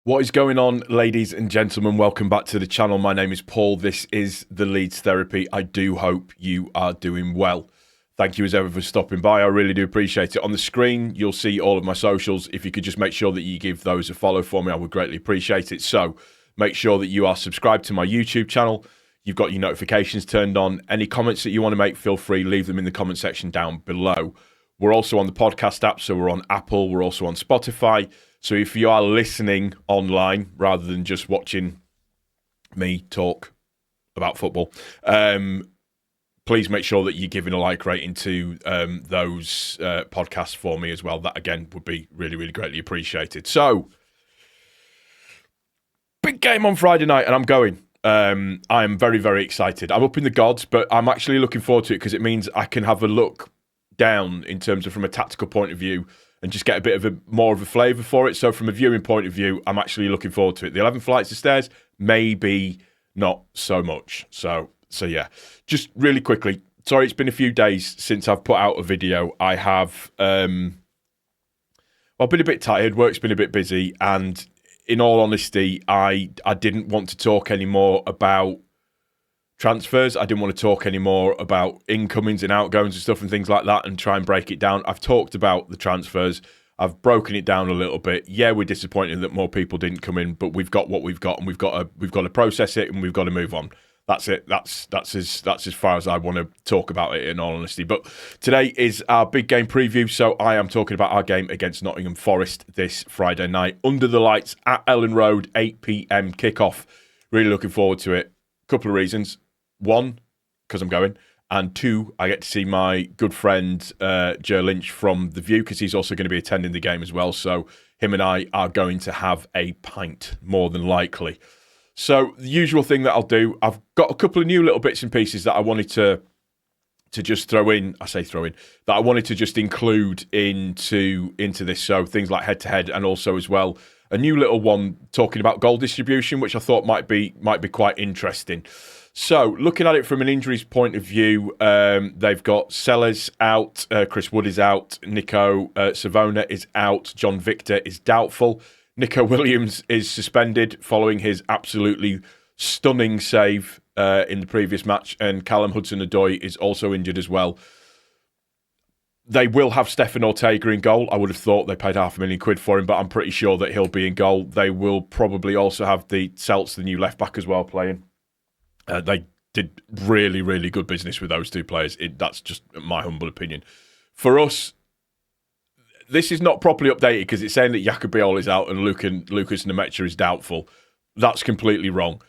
What is going on, ladies and gentlemen? Welcome back to the channel. My name is Paul. This is the Leeds Therapy. I do hope you are doing well. Thank you as ever for stopping by. I really do appreciate it. On the screen, you'll see all of my socials. If you could just make sure that you give those a follow for me, I would greatly appreciate it. So make sure that you are subscribed to my YouTube channel. You've got your notifications turned on. Any comments that you want to make, feel free. Leave them in the comment section down below. We're also on the podcast app, so we're on Apple. We're also on Spotify. So if you are listening online rather than just watching me talk about football, please make sure that you're giving a like rating to those podcasts for me as well. That, again, would be really, really greatly appreciated. So, big game on Friday night, and I'm going. I am very, very excited. I'm up in the gods, but I'm actually looking forward to it because it means I can have a look down in terms of from a tactical point of view and just get a bit of more of a flavour for it. So from a viewing point of view, I'm actually looking forward to it. The 11 flights of stairs, maybe not so much. So yeah, just really quickly. Sorry, it's been a few days since I've put out a video. I have, been a bit tired. Work's been a bit busy. And in all honesty, I didn't want to talk anymore about transfers. I didn't want to talk anymore about incomings and outgoings and stuff and things like that and try and break it down. I've talked about the transfers. I've broken it down a little bit. Yeah, we're disappointed that more people didn't come in, but we've got what we've got and we've got to process it and we've got to move on. That's it. That's as far as I want to talk about it in all honesty. But today is our big game preview, so I am talking about our game against Nottingham Forest this Friday night under the lights at Ellen Road, 8 p.m. kickoff. Really looking forward to it. Couple of reasons. One, because I'm going, and two, I get to see my good friend Joe Lynch from The View because he's also going to be attending the game as well. So him and I are going to have a pint, more than likely. So the usual thing that I'll do, I've got a couple of new little bits and pieces that I wanted to just throw in. I say throw in, that I wanted to just include into this. So things like head-to-head and also as well a new little one talking about goal distribution, which I thought might be quite interesting. So, looking at it from an injuries point of view, they've got Sellers out, Chris Wood is out, Nico Savona is out, John Victor is doubtful, Nico Williams is suspended following his absolutely stunning save in the previous match, and Callum Hudson-Odoi is also injured as well. They will have Stefan Ortega in goal. I would have thought they paid £500,000 for him, but I'm pretty sure that he'll be in goal. They will probably also have the Celts, the new left-back as well, playing. They did really, really good business with those two players. That's just my humble opinion. For us, this is not properly updated because it's saying that Jacobiol is out and Lucas Nemecha is doubtful. That's completely wrong.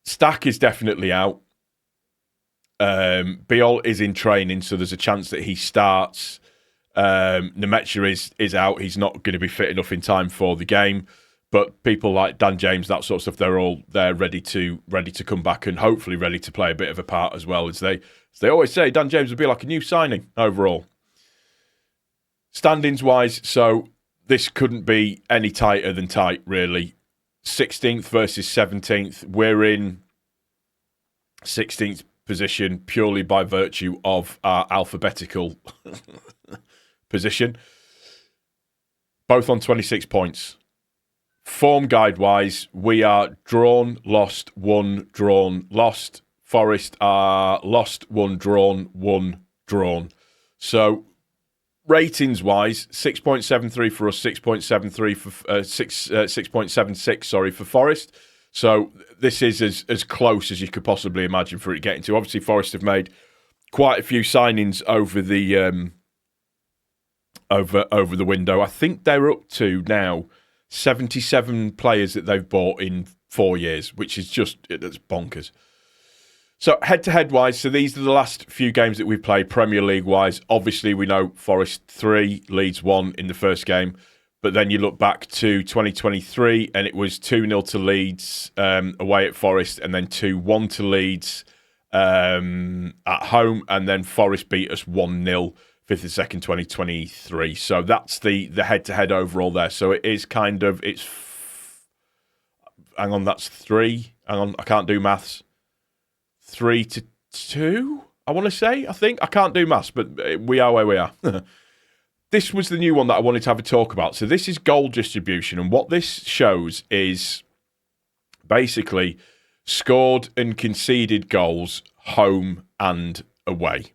Stack is definitely out. Biol is in training, so there's a chance that he starts. Nemecha is out. He's not going to be fit enough in time for the game. But people like Dan James, that sort of stuff, they're all there ready to come back and hopefully ready to play a bit of a part as well. As they always say, Dan James would be like a new signing overall. Standings wise, so this couldn't be any tighter than tight, really. 16th versus 17th. We're in 16th position purely by virtue of our alphabetical position. Both on 26 points. Form guide-wise, we are drawn, lost, won, drawn, lost. Forest are lost, won, drawn, drawn. So, ratings-wise, 6.73 for us, 6.73 for 6.76. Sorry, for Forest. So this is as close as you could possibly imagine for it getting to. Obviously, Forest have made quite a few signings over the over the window. I think they're up to now 77 players that they've bought in 4 years, which is that's bonkers. So head-to-head wise, so these are the last few games that we've played Premier League wise. Obviously, we know Forest 3, Leeds 1 in the first game. But then you look back to 2023 and it was 2-0 to Leeds away at Forest and then 2-1 to Leeds at home. And then Forest beat us 1-0. 5th of 2nd, 2023. So that's the head-to-head overall there. So it is kind of, hang on, that's 3. Hang on, I can't do maths. 3-2, I want to say, I think. I can't do maths, but we are where we are. this was the new one that I wanted to have a talk about. So this is goal distribution, and what this shows is basically scored and conceded goals home and away.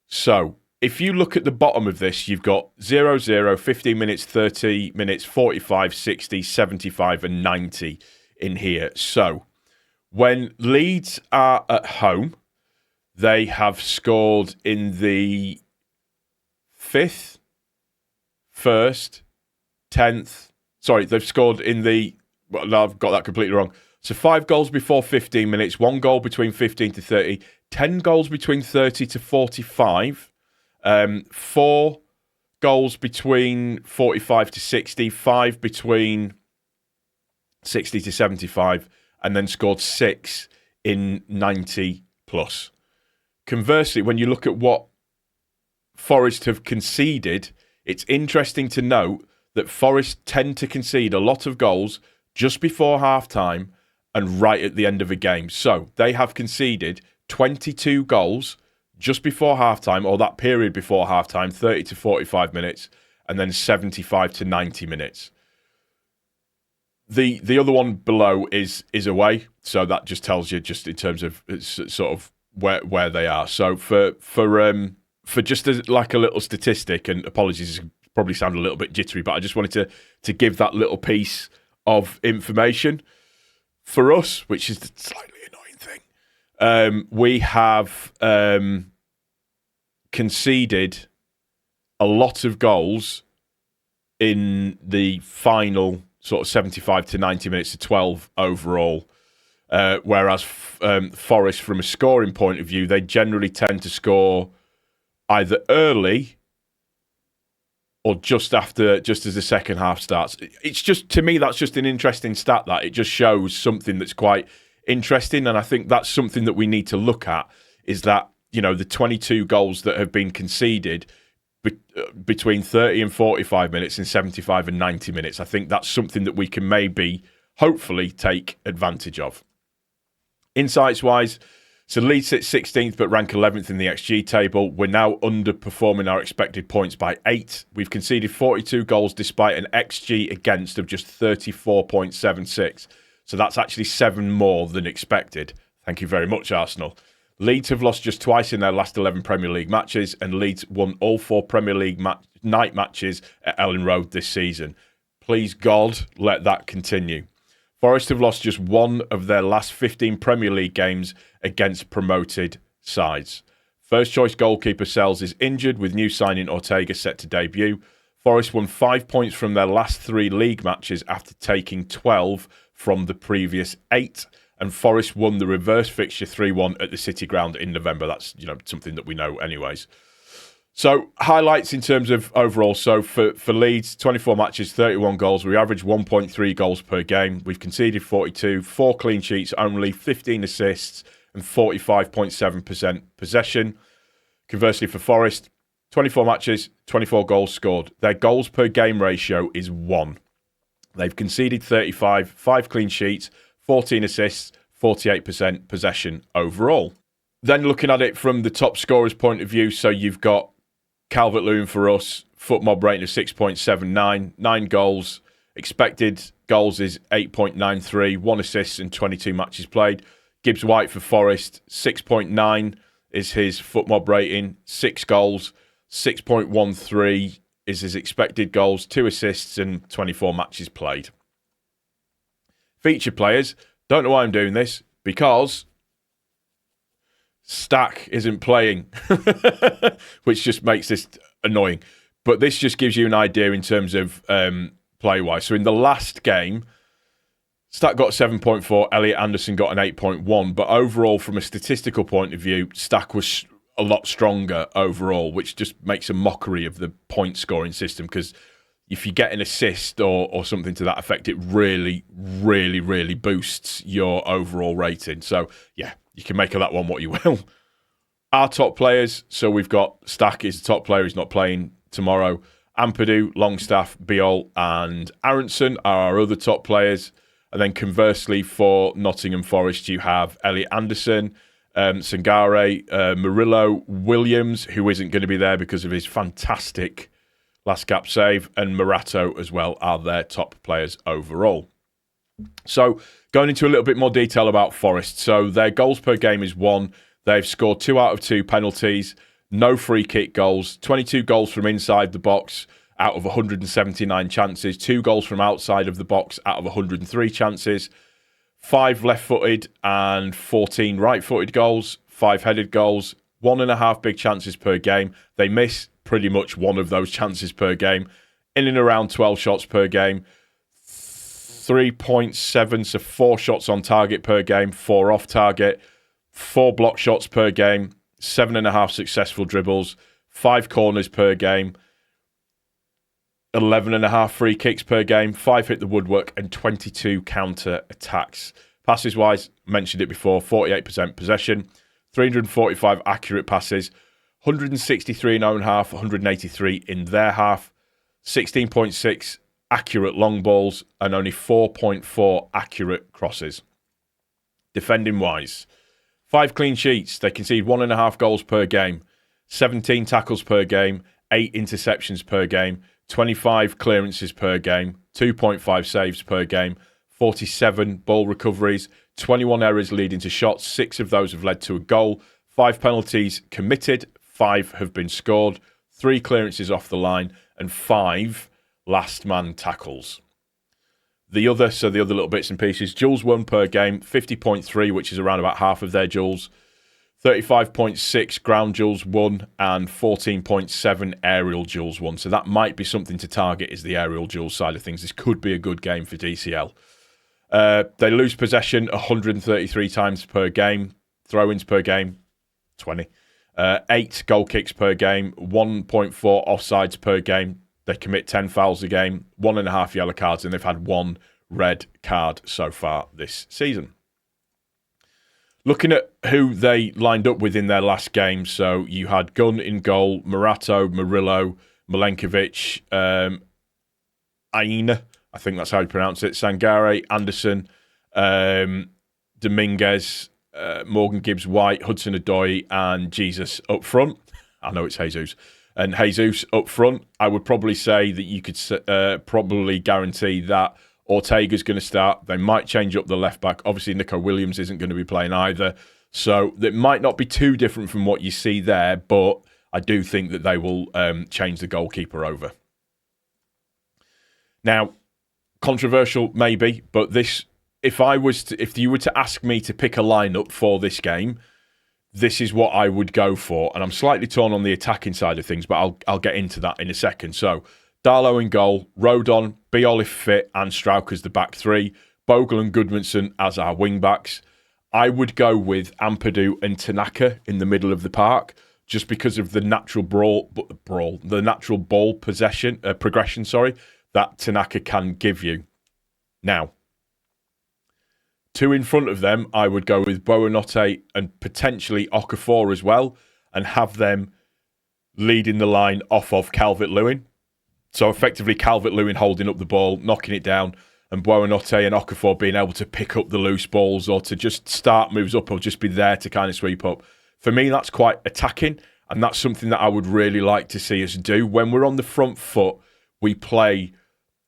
So if you look at the bottom of this, you've got 0-0, 15 minutes, 30 minutes, 45, 60, 75 and 90 in here. So when Leeds are at home, they have scored in the 5th, 1st, 10th. Sorry, they've scored in the... Well, no, I've got that completely wrong. So 5 goals before 15 minutes, 1 goal between 15 to 30, 10 goals between 30 to 45, 4 goals between 45 to 60, 5 between 60 to 75, and then scored 6 in 90 plus. Conversely, when you look at what Forest have conceded, it's interesting to note that Forest tend to concede a lot of goals just before half-time and right at the end of a game. So they have conceded 22 goals just before half-time, or that period before half-time, 30 to 45 minutes, and then 75 to 90 minutes. The other one below is away, so that just tells you just in terms of sort of where they are. So for just like a little statistic, and apologies, it probably sound a little bit jittery, but I just wanted to give that little piece of information. For us, which is the slightly annoying thing, we have conceded a lot of goals in the final sort of 75 to 90 minutes to 12 overall, whereas Forest, from a scoring point of view, they generally tend to score either early or just as the second half starts. It's just, to me, that's just an interesting stat. That it just shows something that's quite interesting, and I think that's something that we need to look at. Is that, you know, the 22 goals that have been conceded between 30 and 45 minutes and 75 and 90 minutes. I think that's something that we can maybe, hopefully, take advantage of. Insights-wise, so Leeds sit 16th but rank 11th in the XG table. We're now underperforming our expected points by 8. We've conceded 42 goals despite an XG against of just 34.76. So that's actually 7 more than expected. Thank you very much, Arsenal. Leeds have lost just twice in their last 11 Premier League matches, and Leeds won all 4 Premier League night matches at Ellen Road this season. Please, God, let that continue. Forest have lost just 1 of their last 15 Premier League games against promoted sides. First choice goalkeeper Sells is injured, with new signing Ortega set to debut. Forest won 5 points from their last 3 league matches after taking 12 from the previous 8. And Forest won the reverse fixture 3-1 at the City ground in November. That's, you know, something that we know anyways. So, highlights in terms of overall. So, for Leeds, 24 matches, 31 goals. We average 1.3 goals per game. We've conceded 42, 4 clean sheets only, 15 assists, and 45.7% possession. Conversely, for Forest, 24 matches, 24 goals scored. Their goals per game ratio is 1. They've conceded 35, 5 clean sheets, 14 assists, 48% possession overall. Then looking at it from the top scorer's point of view, so you've got Calvert-Lewin for us, foot mob rating of 6.79, 9 goals. Expected goals is 8.93, 1 assist and 22 matches played. Gibbs-White for Forest, 6.9 is his foot mob rating, 6 goals, 6.13 is his expected goals, 2 assists and 24 matches played. Featured players, don't know why I'm doing this, because Stack isn't playing, which just makes this annoying. But this just gives you an idea in terms of play-wise. So in the last game, Stack got 7.4, Elliot Anderson got an 8.1. But overall, from a statistical point of view, Stack was a lot stronger overall, which just makes a mockery of the point-scoring system, because if you get an assist or something to that effect, it really, really, really boosts your overall rating. So, yeah, you can make of that one what you will. Our top players, so we've got Stack is the top player, he's not playing tomorrow. Ampadu, Longstaff, Biol and Aronson are our other top players. And then conversely for Nottingham Forest, you have Elliot Anderson, Sangare, Murillo, Williams, who isn't going to be there because of his fantastic last gap save, and Morato as well are their top players overall. So going into a little bit more detail about Forest. So their goals per game is 1. They've scored 2 out of 2 penalties, no free kick goals, 22 goals from inside the box out of 179 chances, 2 goals from outside of the box out of 103 chances, 5 left-footed and 14 right-footed goals, 5 headed goals, 1.5 big chances per game. They miss pretty much one of those chances per game, in and around 12 shots per game, 3.7, so 4 shots on target per game, 4 off target, 4 block shots per game, 7.5 successful dribbles, 5 corners per game, 11.5 free kicks per game, 5 hit the woodwork, and 22 counter attacks. Passes wise, mentioned it before, 48% possession, 345 accurate passes, 163 in own half, 183 in their half, 16.6 accurate long balls, and only 4.4 accurate crosses. Defending wise, 5 clean sheets. They concede 1.5 goals per game, 17 tackles per game, 8 interceptions per game, 25 clearances per game, 2.5 saves per game, 47 ball recoveries, 21 errors leading to shots. 6 of those have led to a goal. 5 penalties committed, 5 have been scored, 3 clearances off the line, and 5 last man tackles. The other little bits and pieces, duels won per game, 50.3, which is around about half of their duels, 35.6 ground duels won, and 14.7 aerial duels won. So that might be something to target, is the aerial duels side of things. This could be a good game for DCL. They lose possession 133 times per game, throw-ins per game, 20. 8 goal kicks per game, 1.4 offsides per game. They commit 10 fouls a game, 1.5 yellow cards, and they've had 1 red card so far this season. Looking at who they lined up with in their last game, so you had Gunn in goal, Morato, Murillo, Milenkovic, Aina, I think that's how you pronounce it, Sangare, Anderson, Dominguez, Morgan Gibbs-White, Hudson-Odoi, and Jesus up front. I know it's Jesus. And Jesus up front, I would probably say that you could probably guarantee that Ortega's going to start. They might change up the left back. Obviously, Nico Williams isn't going to be playing either. So it might not be too different from what you see there, but I do think that they will change the goalkeeper over. Now, controversial maybe, but this, if you were to ask me to pick a lineup for this game, this is what I would go for. And I'm slightly torn on the attacking side of things, but I'll get into that in a second. So, Darlow in goal, Rodon, Biol if fit, and Strauch as the back 3, Bogle and Goodmanson as our wing backs. I would go with Ampadu and Tanaka in the middle of the park, just because of the natural the natural ball progression, that Tanaka can give you. Now, 2 in front of them, I would go with Buonanotte and potentially Okafor as well, and have them leading the line off of Calvert-Lewin. So effectively Calvert-Lewin holding up the ball, knocking it down, and Buonanotte and Okafor being able to pick up the loose balls or to just start moves up or just be there to kind of sweep up. For me, that's quite attacking, and that's something that I would really like to see us do. When we're on the front foot, we play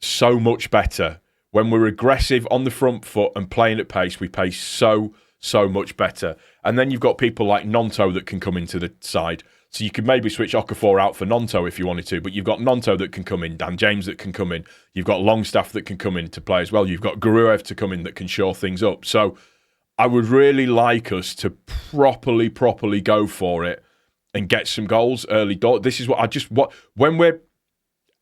so much better. When we're aggressive on the front foot and playing at pace, we play so much better. And then you've got people like Nonto that can come into the side. So you could maybe switch Okafor out for Nonto if you wanted to, but you've got Nonto that can come in, Dan James that can come in. You've got Longstaff that can come in to play as well. You've got Guruev to come in that can shore things up. So I would really like us to properly go for it and get some goals early. This is what when we're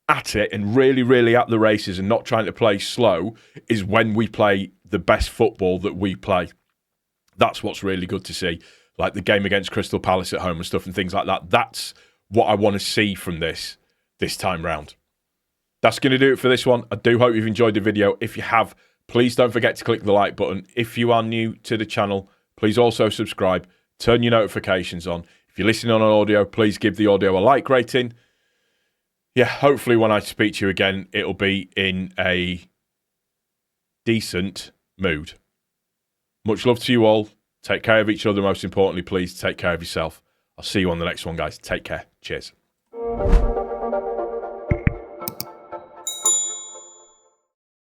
at it and really at the races and not trying to play slow is when we play the best football that we play. That's what's really good to see. Like the game against Crystal Palace at home and stuff and things like that. That's what I want to see from this time round. That's going to do it for this one. I do hope you've enjoyed the video. If you have, please don't forget to click the like button. If you are new to the channel, please also subscribe. Turn your notifications on. If you're listening on audio, please give the audio a like rating. Yeah, hopefully when I speak to you again, it'll be in a decent mood. Much love to you all. Take care of each other. Most importantly, please take care of yourself. I'll see you on the next one, guys. Take care. Cheers.